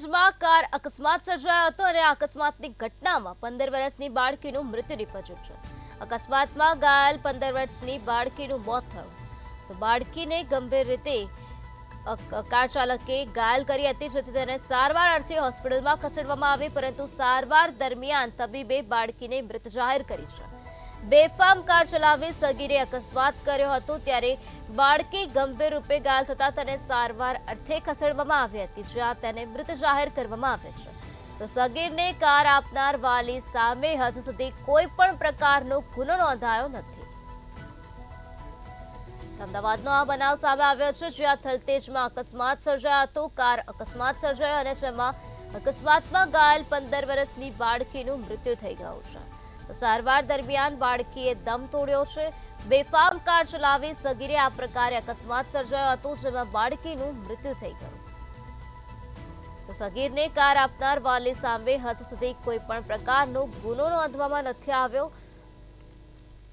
થલતેજમાં car અકસ્માત સર્જાયો હતો અને આ અકસ્માતની ઘટનામાં 15 વર્ષની બાળકીનું મૃત્યુ નિપજ્યું છે। અકસ્માતમાં ઘાયલ 15 વર્ષની બાળકીનું મોત થયું તો બાળકીને ગંભીર રીતે કાર ચાલકે ઘાયલ કરી હતી, જેથી તેને સારવાર અર્થે હોસ્પિટલમાં ખસેડવામાં આવી, પરંતુ સારવાર દરમિયાન તબીબે બાળકીને મૃત જાહેર કરી છે। બેફામ કાર ચલાવી સગીરે અકસ્માત કર્યો હતો, ત્યારે બાળકી ગંભીર રૂપે ઘાયલ થતા તેને સારવાર અર્થે ખસેડવામાં આવી હતી, જ્યાં તેને મૃત જાહેર કરવામાં આવે છે। તો સગીરને કાર આપનાર વાલી સામે હજુ સુધી કોઈ પણ પ્રકારનો ગુનો નોંધાયો નથી। અમદાવાદનો આ બનાવ સામે આવ્યો છે, જ્યાં થલતેજમાં અકસ્માત સર્જાયો હતો। કાર અકસ્માત સર્જાયો અને જેમાં અકસ્માતમાં ઘાયલ 15 વર્ષની બાળકીનું મૃત્યુ થઈ ગયું છે। તો સારવાર દરમિયાન બાળકીએ દમ તોડ્યો છે। બેફામ કાર ચલાવી સગીરે આ પ્રકારે અકસ્માત સર્જાયો હતો, જેમાં બાળકીનું મૃત્યુ થઈ ગયું। તો સગીરને કાર આપનાર વાલી સામે હજુ સુધી કોઈ પણ પ્રકારનો ગુનો નોંધવામાં નથી આવ્યો।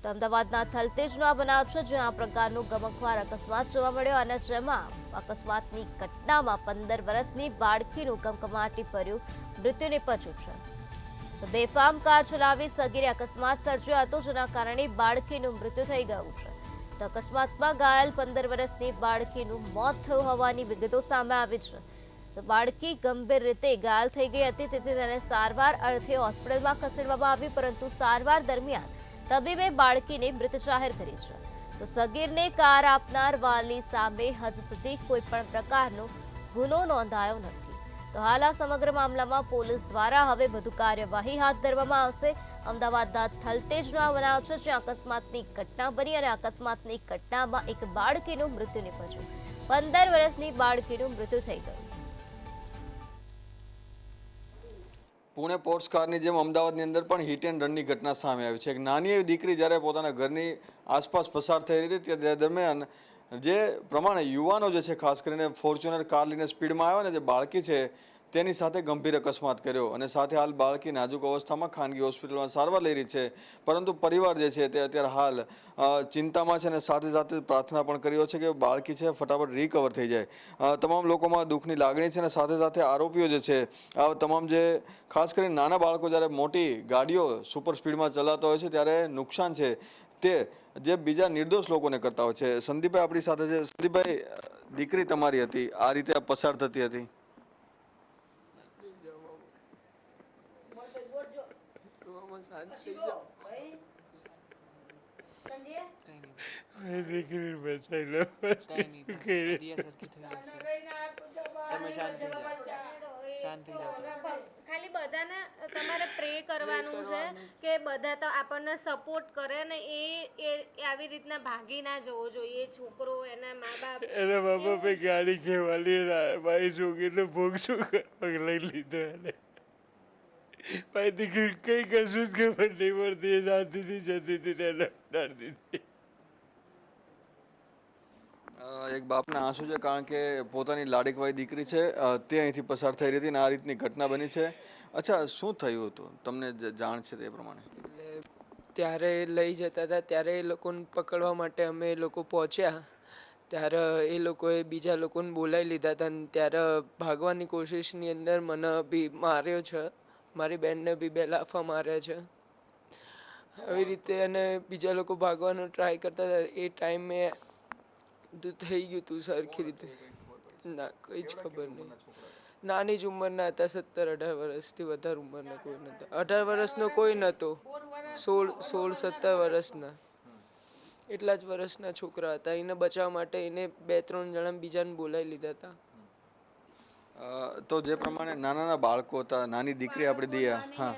તો અમદાવાદના થલતેજનો આ બનાવ છે, જ્યાં આ પ્રકારનો ગમખ્વાર અકસ્માત જોવા મળ્યો અને જેમાં અકસ્માતની ઘટનામાં 15 વર્ષની બાળકીનું કમકમાટી ભર્યું મૃત્યુ નિપજ્યું છે। તો બેફામ કાર ચલાવી સગીરે અકસ્માત સર્જ્યો હતો, જેના કારણે બાળકીનું મૃત્યુ થઈ ગયું છે। તો અકસ્માતમાં ઘાયલ 15 વર્ષની બાળકીનું મોત થયું હોવાની વિગતો સામે આવી છે। તો બાળકી ગંભીર રીતે ઘાયલ થઈ ગઈ હતી, તેથી તેને સારવાર અર્થે હોસ્પિટલમાં ખસેડવામાં આવી, પરંતુ સારવાર દરમિયાન તબીબે બાળકીને મૃત જાહેર કરી છે। તો સગીરને કાર આપનાર વાલી સામે હજુ સુધી કોઈ પણ પ્રકારનો ગુનો નોંધાયો નથી। તો હાલ આ સમગ્ર મામલામાં પોલીસ દ્વારા હવે વધુ કાર્યવાહી હાથ ધરવામાં આવશે। અમદાવાદના થલતેજનો આ બનાવ છે, જ્યાં અકસ્માતની ઘટના બની અને અકસ્માતની ઘટનામાં એક બાળકીનું મૃત્યુ નિપજ્યું। 15 વર્ષની બાળકીનું મૃત્યુ થઈ ગયું। પુણે પોર્ટ્સ કારની જેમ અમદાવાદની અંદર પણ હિટ એન્ડ રનની ઘટના સામે આવી છે। એક નાની એવી દીકરી જ્યારે પોતાના ઘરની આસપાસ પસાર થઈ રહી હતી તે દરમિયાન જે પ્રમાણે યુવાનો જે છે ખાસ કરીને ફોર્ચ્યુનર કાર લઈને સ્પીડમાં આવ્યો ને જે બાળકી છે તેની સાથે ગંભીર અકસ્માત કર્યો અને સાથે હાલ બાળકી નાજુક અવસ્થામાં ખાનગી હોસ્પિટલમાં સારવાર લઈ રહી છે, પરંતુ પરિવાર જે છે તે અત્યારે હાલ ચિંતામાં છે અને સાથે સાથે પ્રાર્થના પણ કર્યો છે કે બાળકી છે ફટાફટ રિકવર થઈ જાય। તમામ લોકોમાં દુઃખની લાગણી છે અને સાથે સાથે આરોપીઓ જે છે આ તમામ જે ખાસ કરીને નાના બાળકો જ્યારે મોટી ગાડીઓ સુપર સ્પીડમાં ચલાવતા હોય છે ત્યારે નુકસાન છે તે જે બીજા નિર્દોષ લોકોને કરતા હોય છે। સંદીપભાઈ આપણી સાથે છે। સંદીપભાઈ, દીકરી તમારી હતી, આ રીતે પસાર થતી હતી, દીકરી બચાવી લો, ખાલી બધાને તમારે પ્રે કરવાનું છે કે બધા તો આપણને સપોર્ટ કરે ને એ આવી રીતના ભાગી ના જવો જોઈએ। છોકરો એના મા બાપ ગાડી ખેવાલી મારી છોકરીને ભોગ શું લઈ લીધો એને મારી દીકરી કઈ કશું જ ખબર નહીં પડતી, શાંતિથી જતી હતી ને ડરતી હતી। એક બાપના આંસુ છે, કારણ કે પોતાની લાડીકવાઈ દીકરી છે તે અહીંથી પસાર થઈ રહી હતી અને આ રીતની ઘટના બની છે। અચ્છા, શું થયું હતું, તમને જાણ છે તે પ્રમાણે? એટલે ત્યારે લઈ જતા હતા ત્યારે એ લોકોને પકડવા માટે અમે એ લોકો પહોંચ્યા ત્યારે એ લોકોએ બીજા લોકોને બોલાવી લીધા હતા અને ત્યારે ભાગવાની કોશિશની અંદર મને બી માર્યો છે, મારી બેનને બી 2 લાફા માર્યા છે આવી રીતે, અને બીજા લોકો ભાગવાનો ટ્રાય કરતા હતા એ ટાઈમે બધું થઈ ગયું હતું સરખી રીતે। ના, કંઈ જ ખબર નહીં, નાની જ ઉંમરના હતા, 17-18 વર્ષથી વધારે ઉંમરના કોઈ નહોતા। 18 વર્ષનો કોઈ નહોતો, 16-17 વર્ષના એટલા જ વર્ષના છોકરા હતા। એને બચાવવા માટે એને 2-3 જણા બીજાને બોલાવી લીધા હતા। તો જે પ્રમાણે નાના બાળકો હતા, નાની દીકરી આપણે દિયા, હા,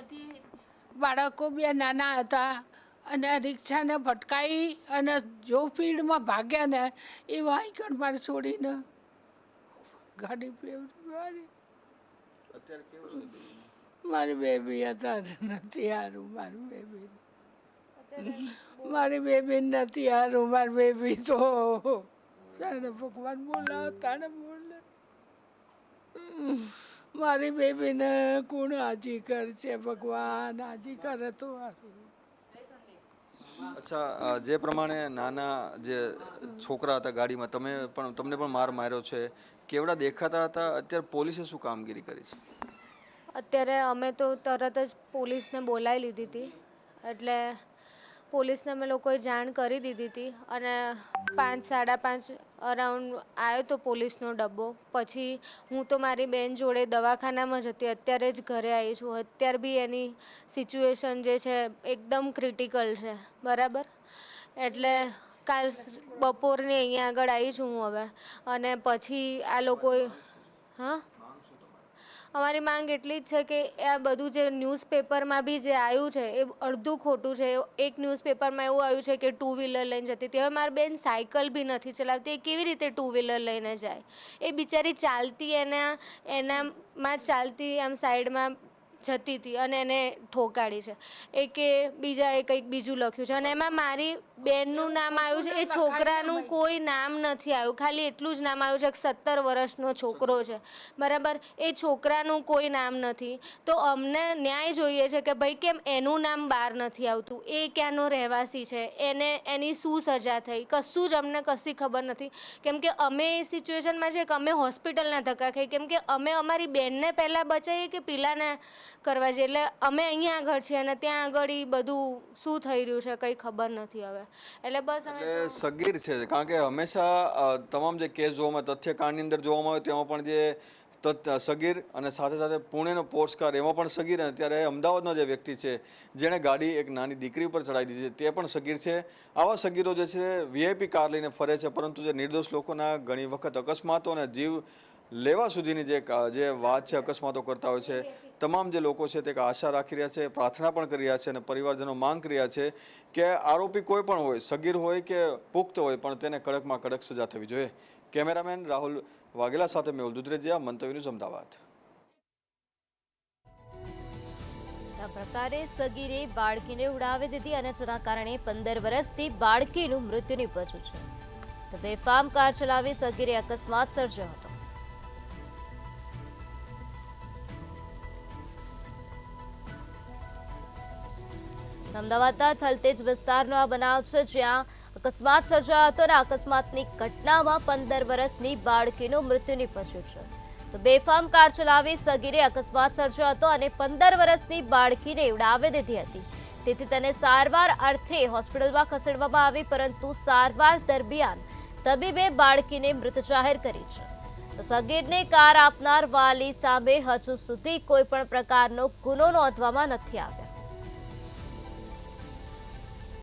બાળકો 2 નાના હતા અને રિક્ષાને ભટકાઈ અને જો ફિલ્ડમાં ભાગ્યા ને એ વાંકણ મારે છોડીને ગાડી મારી મારી બેબી હતા નથી સારું, મારી બેબી નથી સારું, મારી બેબી તો જાણે ભગવાન બોલાવતા ને બોલે, મારી બેબીને કોણ હાજી કરશે, ભગવાન હાજી કરે તો સારું। અચ્છા, જે પ્રમાણે નાના જે છોકરા હતા ગાડીમાં તમને પણ માર માર્યો છે, કેવડા દેખાતા હતા, અત્યારે પોલીસે શું કામગીરી કરી છે? અત્યારે અમે તો તરત જ પોલીસને બોલાવી લીધી હતી, એટલે પોલીસને અમે લોકોએ જાણ કરી દીધી હતી અને 5:30 અરાઉન્ડ આવ્યો તો પોલીસનો ડબ્બો. પછી હું તો મારી બેન જોડે દવાખાનામાં જ હતી, અત્યારે જ ઘરે આવી છું. અત્યારે બી એની સિચ્યુએશન જે છે એકદમ ક્રિટિકલ છે, બરાબર. એટલે કાલ બપોરની અહીંયા આગળ આવી છું હું હવે. અને પછી આ લોકોએ અમારી માંગ એટલી જ છે કે આ બધું જે ન્યૂઝપેપરમાં બી જે આવ્યું છે એ અડધું ખોટું છે. એક ન્યૂઝપેપરમાં એવું આવ્યું છે કે 2 વ્હીલર લઈને જતી હતી. હવે મારી બેન સાયકલ બી નથી ચલાવતી, એ કેવી રીતે 2 વ્હીલર લઈને જાય? એ બિચારી ચાલતી એનામાં ચાલતી આમ સાઈડમાં જતી હતી અને એને ઠોકાડી છે. એ કે બીજાએ કંઈક બીજું લખ્યું છે અને એમાં મારી બેનનું નામ આવ્યું છે. એ છોકરાનું કોઈ નામ નથી આવ્યું, ખાલી એટલું જ નામ આવ્યું છે કે 17 વર્ષનો છોકરો છે, બરાબર. એ છોકરાનું કોઈ નામ નથી. તો અમને ન્યાય જોઈએ છે કે ભાઈ કેમ એનું નામ બહાર નથી આવતું, એ ક્યાંનો રહેવાસી છે, એની શું સજા થઈ, કશું જ અમને કશી ખબર નથી. કેમ કે અમે એ સિચ્યુએશનમાં છે કે અમે હોસ્પિટલના ધક્કા ખાઈ, કેમ કે અમે અમારી બેનને પહેલાં બચાવીએ કે પેલાને કરવા જઈએ. એટલે અમે અહીંયા આગળ છીએ અને ત્યાં આગળ બધું શું થઈ રહ્યું છે કંઈ ખબર નથી હવે. એટલે બસ એટલે સગીર છે, કારણ કે હંમેશા તમામ જે કેસ જોવામાં તથ્યકાંડની અંદર જોવામાં આવે તેમાં પણ જે સગીર અને સાથે સાથે પુણેનો પોર્સ કાર એમાં પણ સગીર, અને ત્યારે અમદાવાદનો જે વ્યક્તિ છે જેણે ગાડી એક નાની દીકરી ઉપર ચડાવી દીધી છે તે પણ સગીર છે. આવા સગીરો જે છે વીઆઈપી કાર લઈને ફરે છે, પરંતુ જે નિર્દોષ લોકોના ઘણી વખત અકસ્માતો અને જીવ લેવા સુધીની જે વાત છે અકસ્માતો કરતા હોય છે. તમામ જે લોકો છે તે આશા રાખી રહ્યા છે, પ્રાર્થના પણ કરી રહ્યા છે અને પરિવારજનો માંગ કરી રહ્યા છે કે આરોપી કોઈ પણ હોય, સગીર હોય કે પુખ્ત હોય, પણ તેને કડકમાં કડક સજા થવી જોઈએ. કેમેરામેન રાહુલ વાઘેલા સાથે મેહુલ દુધરેજિયા, મંતવ્ય ન્યૂઝ, અમદાવાદ. આ પ્રકારે સગીરે બાળકીને ઉડાવી દીધી અને જેના કારણે 15 વર્ષથી બાળકીનું મૃત્યુ નિપજ્યું છે. તો બેફામ કાર ચલાવી સગીરે અકસ્માત સર્જ્યો હતો. અમદાવાદના થલતેજ વિસ્તારનો આ બનાવ છે, જ્યાં અકસ્માત સર્જાયો હતો અને અકસ્માતની ઘટનામાં 15 વર્ષની બાળકીનું મૃત્યુ નિપજ્યું છે. તો બેફામ કાર ચલાવી સગીરે અકસ્માત સર્જ્યો હતો અને 15 વર્ષની બાળકીને ઉડાવી દીધી હતી. તેથી તેને સારવાર અર્થે હોસ્પિટલમાં ખસેડવામાં આવી, પરંતુ સારવાર દરમિયાન તબીબે બાળકીને મૃત જાહેર કરી છે. તો સગીરને કાર આપનાર વાલી સામે હજુ સુધી કોઈ પણ પ્રકારનો ગુનો નોંધવામાં નથી આવ્યો.